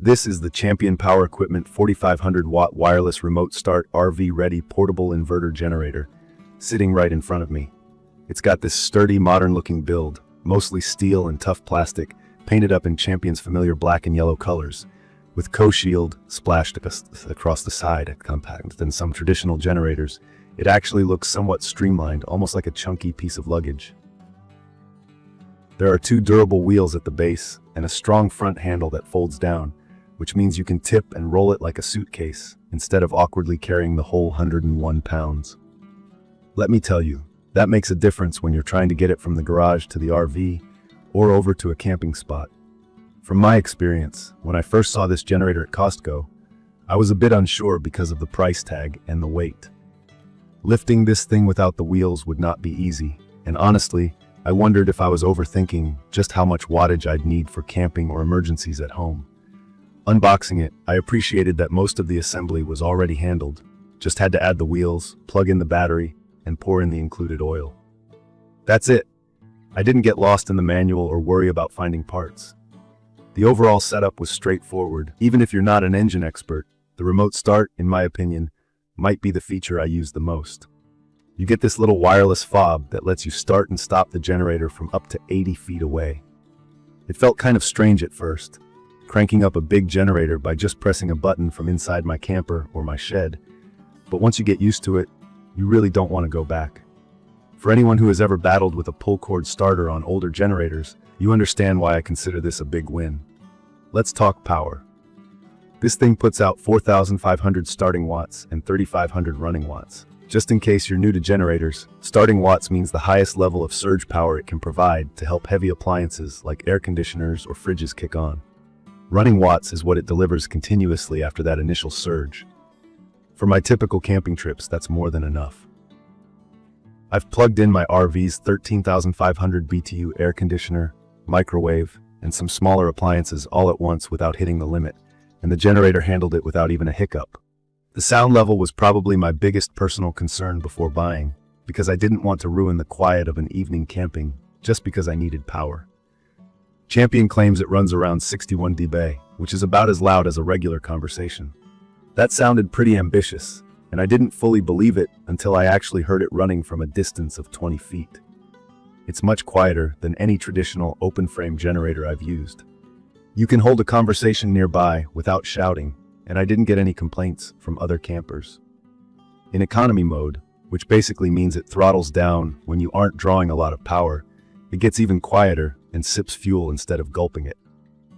This is the Champion Power Equipment 4500 watt wireless remote start RV ready portable inverter generator, sitting right in front of me. It's got this sturdy, modern looking build, mostly steel and tough plastic, painted up in Champion's familiar black and yellow colors, with co-shield splashed across the side. Compact than some traditional generators, it actually looks somewhat streamlined, almost like a chunky piece of luggage. There are two durable wheels at the base and a strong front handle that folds down, which means you can tip and roll it like a suitcase instead of awkwardly carrying the whole 101 pounds. Let me tell you, that makes a difference when you're trying to get it from the garage to the RV or over to a camping spot. From my experience, when I first saw this generator at Costco, I was a bit unsure because of the price tag and the weight. Lifting this thing without the wheels would not be easy, and honestly, I wondered if I was overthinking just how much wattage I'd need for camping or emergencies at home. Unboxing it, I appreciated that most of the assembly was already handled. Just had to add the wheels, plug in the battery, and pour in the included oil. That's it. I didn't get lost in the manual or worry about finding parts. The overall setup was straightforward. Even if you're not an engine expert, the remote start, in my opinion, might be the feature I use the most. You get this little wireless fob that lets you start and stop the generator from up to 80 feet away. It felt kind of strange at first, cranking up a big generator by just pressing a button from inside my camper or my shed. But once you get used to it, you really don't want to go back. For anyone who has ever battled with a pull cord starter on older generators, you understand why I consider this a big win. Let's talk power. This thing puts out 4,500 starting watts and 3,500 running watts. Just in case you're new to generators, starting watts means the highest level of surge power it can provide to help heavy appliances like air conditioners or fridges kick on. Running watts is what it delivers continuously after that initial surge. For my typical camping trips, that's more than enough. I've plugged in my RV's 13,500 BTU air conditioner, microwave, and some smaller appliances all at once without hitting the limit, and the generator handled it without even a hiccup. The sound level was probably my biggest personal concern before buying, because I didn't want to ruin the quiet of an evening camping just because I needed power. Champion claims it runs around 61 dB, which is about as loud as a regular conversation. That sounded pretty ambitious, and I didn't fully believe it until I actually heard it running from a distance of 20 feet. It's much quieter than any traditional open-frame generator I've used. You can hold a conversation nearby without shouting, and I didn't get any complaints from other campers. In economy mode, which basically means it throttles down when you aren't drawing a lot of power, it gets even quieter and sips fuel instead of gulping it.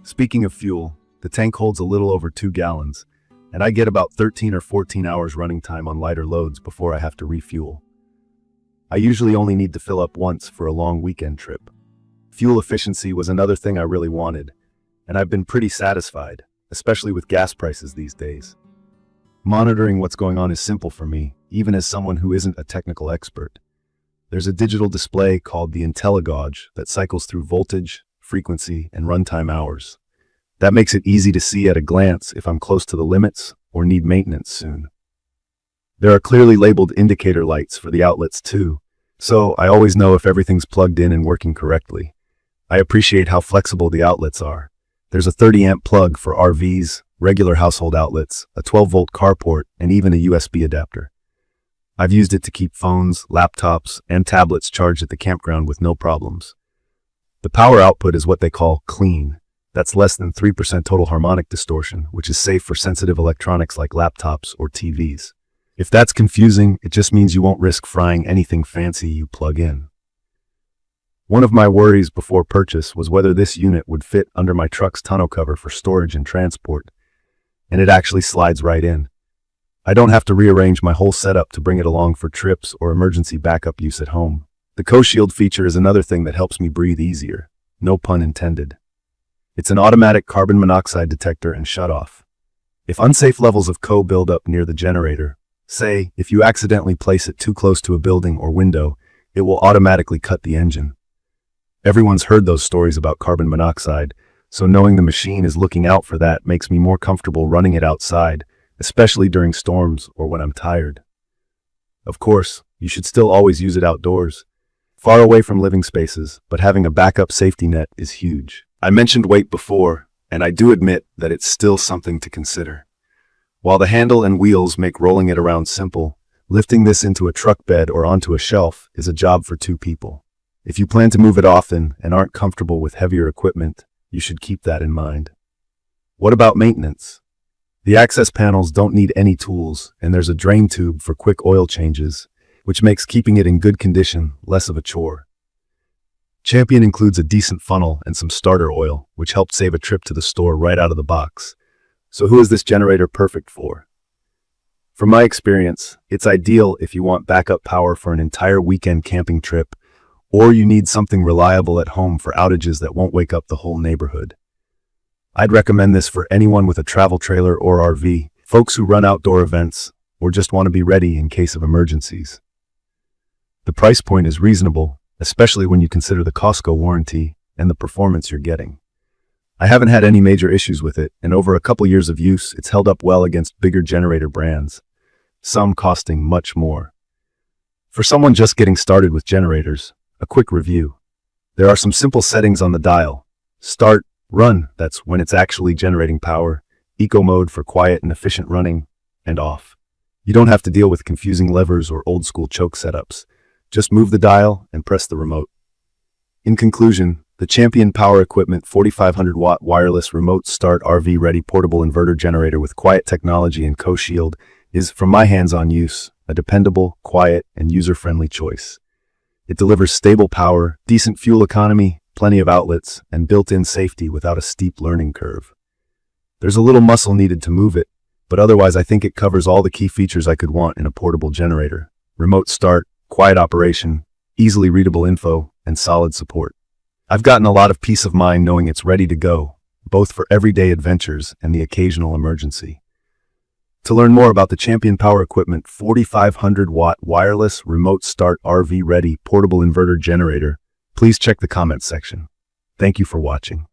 Speaking of fuel, the tank holds a little over 2 gallons, and I get about 13 or 14 hours running time on lighter loads before I have to refuel. I usually only need to fill up once for a long weekend trip. Fuel efficiency was another thing I really wanted, and I've been pretty satisfied, especially with gas prices these days. Monitoring what's going on is simple for me, even as someone who isn't a technical expert. There's a digital display called the IntelliGauge that cycles through voltage, frequency, and runtime hours. That makes it easy to see at a glance if I'm close to the limits or need maintenance soon. There are clearly labeled indicator lights for the outlets too, so I always know if everything's plugged in and working correctly. I appreciate how flexible the outlets are. There's a 30-amp plug for RVs, regular household outlets, a 12-volt carport, and even a USB adapter. I've used it to keep phones, laptops, and tablets charged at the campground with no problems. The power output is what they call clean. That's less than 3% total harmonic distortion, which is safe for sensitive electronics like laptops or TVs. If that's confusing, it just means you won't risk frying anything fancy you plug in. One of my worries before purchase was whether this unit would fit under my truck's tonneau cover for storage and transport, and it actually slides right in. I don't have to rearrange my whole setup to bring it along for trips or emergency backup use at home. The co-shield feature is another thing that helps me breathe easier. No pun intended. It's an automatic carbon monoxide detector and shutoff. If unsafe levels of CO build up near the generator, say if you accidentally place it too close to a building or window, it will automatically cut the engine. Everyone's heard those stories about carbon monoxide, so knowing the machine is looking out for that makes me more comfortable running it outside, especially during storms or when I'm tired. Of course, you should still always use it outdoors, far away from living spaces, but having a backup safety net is huge. I mentioned weight before, and I do admit that it's still something to consider. While the handle and wheels make rolling it around simple, lifting this into a truck bed or onto a shelf is a job for two people. If you plan to move it often and aren't comfortable with heavier equipment, you should keep that in mind. What about maintenance? The access panels don't need any tools, and there's a drain tube for quick oil changes, which makes keeping it in good condition less of a chore. Champion includes a decent funnel and some starter oil, which helped save a trip to the store right out of the box. So who is this generator perfect for? From my experience, it's ideal if you want backup power for an entire weekend camping trip, or you need something reliable at home for outages that won't wake up the whole neighborhood. I'd recommend this for anyone with a travel trailer or RV, folks who run outdoor events, or just want to be ready in case of emergencies. The price point is reasonable, especially when you consider the Costco warranty and the performance you're getting. I haven't had any major issues with it, and over a couple years of use, it's held up well against bigger generator brands, some costing much more. For someone just getting started with generators, a quick review. There are some simple settings on the dial. Start, run, that's when it's actually generating power, eco mode for quiet and efficient running, and off. You don't have to deal with confusing levers or old school choke setups. Just move the dial and press the remote. In conclusion, the Champion Power Equipment 4500 watt wireless remote start RV ready portable inverter generator with quiet technology and co-shield is, from my hands-on use, a dependable, quiet, and user-friendly choice. It delivers stable power, decent fuel economy, plenty of outlets, and built-in safety without a steep learning curve. There's a little muscle needed to move it, but otherwise I think it covers all the key features I could want in a portable generator. Remote start, quiet operation, easily readable info, and solid support. I've gotten a lot of peace of mind knowing it's ready to go, both for everyday adventures and the occasional emergency. To learn more about the Champion Power Equipment 4500 watt wireless remote start RV ready portable inverter generator, please check the comments section. Thank you for watching.